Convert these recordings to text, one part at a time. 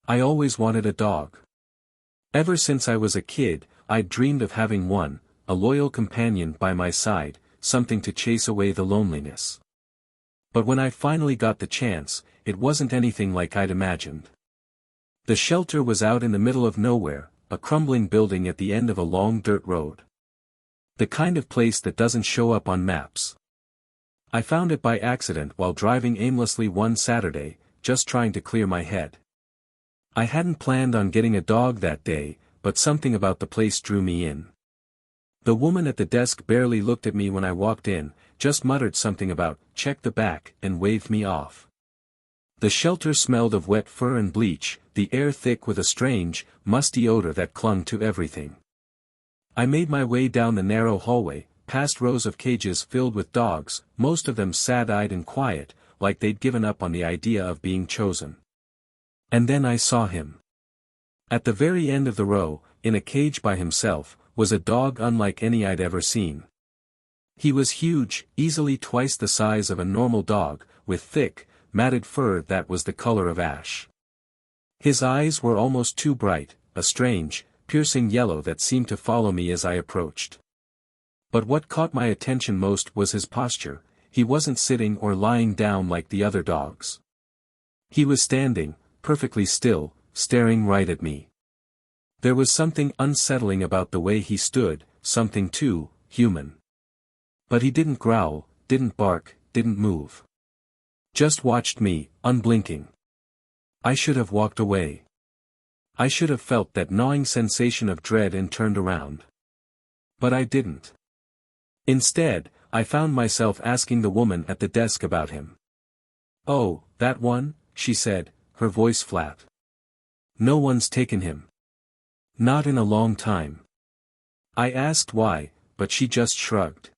I always wanted a dog. Ever since I was a kid, I'd dreamed of having one, a loyal companion by my side, something to chase away the loneliness. But when I finally got the chance, it wasn't anything like I'd imagined. The shelter was out in the middle of nowhere, a crumbling building at the end of a long dirt road. The kind of place that doesn't show up on maps. I found it by accident while driving aimlessly one Saturday, just trying to clear my head. I hadn't planned on getting a dog that day, but something about the place drew me in. The woman at the desk barely looked at me when I walked in, just muttered something about, "Check the back," and waved me off. The shelter smelled of wet fur and bleach, the air thick with a strange, musty odor that clung to everything. I made my way down the narrow hallway, past rows of cages filled with dogs, most of them sad-eyed and quiet, like they'd given up on the idea of being chosen. And then I saw him. At the very end of the row, in a cage by himself, was a dog unlike any I'd ever seen. He was huge, easily twice the size of a normal dog, with thick, matted fur that was the color of ash. His eyes were almost too bright, a strange, piercing yellow that seemed to follow me as I approached. But what caught my attention most was his posture. He wasn't sitting or lying down like the other dogs. He was standing, perfectly still, staring right at me. There was something unsettling about the way he stood, something too human. But he didn't growl, didn't bark, didn't move. Just watched me, unblinking. I should have walked away. I should have felt that gnawing sensation of dread and turned around. But I didn't. Instead, I found myself asking the woman at the desk about him. "Oh, that one?" she said, her voice flat. "No one's taken him. Not in a long time." I asked why, but she just shrugged.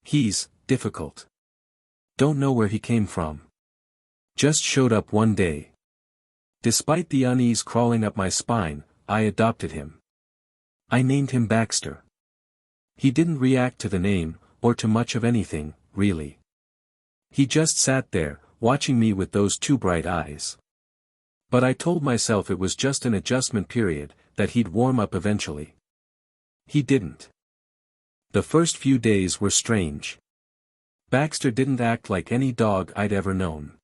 "He's difficult. Don't know where he came from. Just showed up one day." Despite the unease crawling up my spine, I adopted him. I named him Baxter. He didn't react to the name, or to much of anything, really. He just sat there, watching me with those two bright eyes. But I told myself it was just an adjustment period, that he'd warm up eventually. He didn't. The first few days were strange. Baxter didn't act like any dog I'd ever known.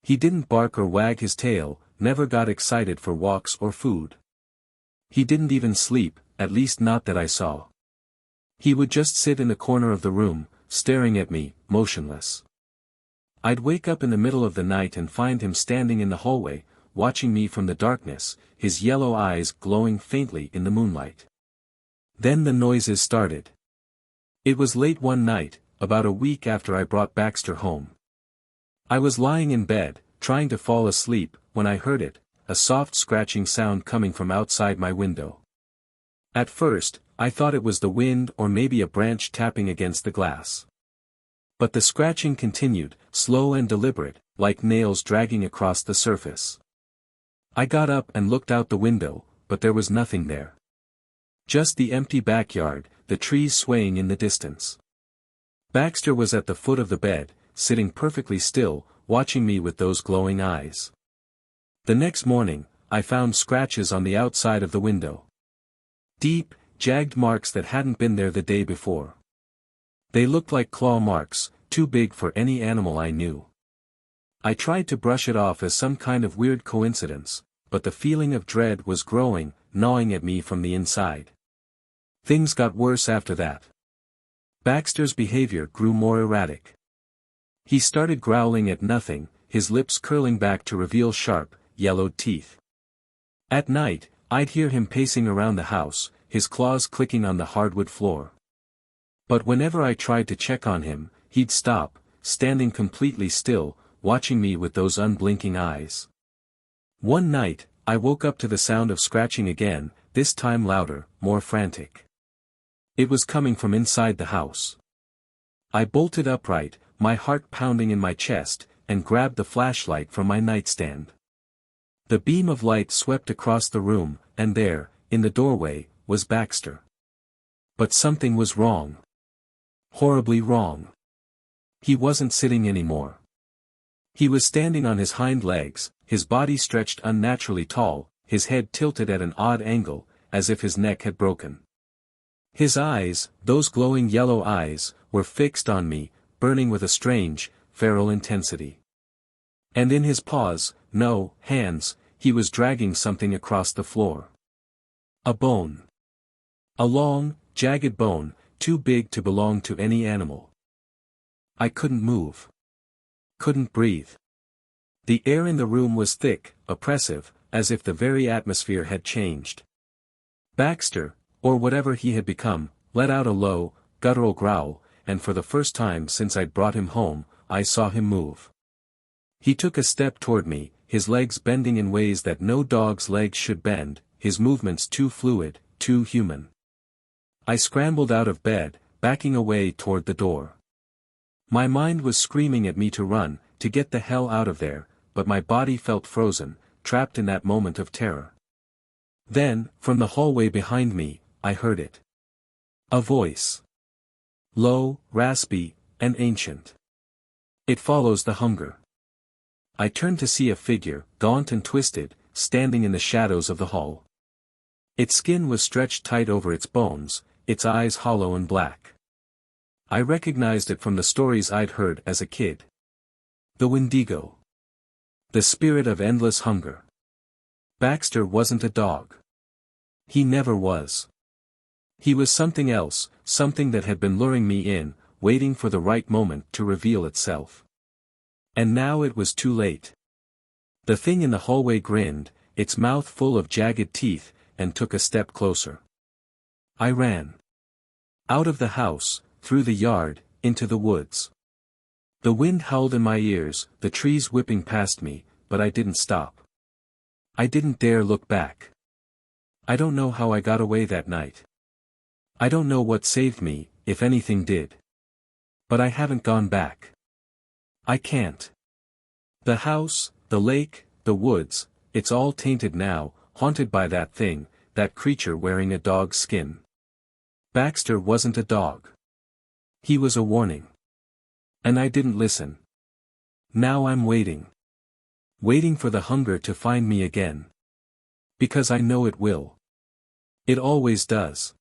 He didn't bark or wag his tail, never got excited for walks or food. He didn't even sleep, at least not that I saw. He would just sit in the corner of the room, staring at me, motionless. I'd wake up in the middle of the night and find him standing in the hallway, watching me from the darkness, his yellow eyes glowing faintly in the moonlight. Then the noises started. It was late one night, about a week after I brought Baxter home. I was lying in bed, trying to fall asleep, when I heard it, a soft scratching sound coming from outside my window. At first, I thought it was the wind or maybe a branch tapping against the glass. But the scratching continued, slow and deliberate, like nails dragging across the surface. I got up and looked out the window, but there was nothing there. Just the empty backyard, the trees swaying in the distance. Baxter was at the foot of the bed, sitting perfectly still, watching me with those glowing eyes. The next morning, I found scratches on the outside of the window. Deep, jagged marks that hadn't been there the day before. They looked like claw marks, too big for any animal I knew. I tried to brush it off as some kind of weird coincidence, but the feeling of dread was growing, gnawing at me from the inside. Things got worse after that. Baxter's behavior grew more erratic. He started growling at nothing, his lips curling back to reveal sharp, yellowed teeth. At night, I'd hear him pacing around the house, his claws clicking on the hardwood floor. But whenever I tried to check on him, he'd stop, standing completely still, watching me with those unblinking eyes. One night, I woke up to the sound of scratching again, this time louder, more frantic. It was coming from inside the house. I bolted upright, my heart pounding in my chest, and grabbed the flashlight from my nightstand. The beam of light swept across the room, and there, in the doorway, was Baxter. But something was wrong. Horribly wrong. He wasn't sitting anymore. He was standing on his hind legs, his body stretched unnaturally tall, his head tilted at an odd angle, as if his neck had broken. His eyes, those glowing yellow eyes, were fixed on me, burning with a strange, feral intensity. And in his paws, no, hands, he was dragging something across the floor. A bone. A long, jagged bone, too big to belong to any animal. I couldn't move. Couldn't breathe. The air in the room was thick, oppressive, as if the very atmosphere had changed. Baxter, or whatever he had become, let out a low, guttural growl, and for the first time since I'd brought him home, I saw him move. He took a step toward me, his legs bending in ways that no dog's legs should bend, his movements too fluid, too human. I scrambled out of bed, backing away toward the door. My mind was screaming at me to run, to get the hell out of there, but my body felt frozen, trapped in that moment of terror. Then, from the hallway behind me, I heard it. A voice. Low, raspy, and ancient. It follows the hunger. I turned to see a figure, gaunt and twisted, standing in the shadows of the hall. Its skin was stretched tight over its bones, its eyes hollow and black. I recognized it from the stories I'd heard as a kid. The Windigo. The spirit of endless hunger. Baxter wasn't a dog. He never was. He was something else, something that had been luring me in, waiting for the right moment to reveal itself. And now it was too late. The thing in the hallway grinned, its mouth full of jagged teeth, and took a step closer. I ran. Out of the house, through the yard, into the woods. The wind howled in my ears, the trees whipping past me, but I didn't stop. I didn't dare look back. I don't know how I got away that night. I don't know what saved me, if anything did. But I haven't gone back. I can't. The house, the lake, the woods, it's all tainted now, haunted by that thing, that creature wearing a dog's skin. Baxter wasn't a dog. He was a warning. And I didn't listen. Now I'm waiting. Waiting for the hunger to find me again. Because I know it will. It always does.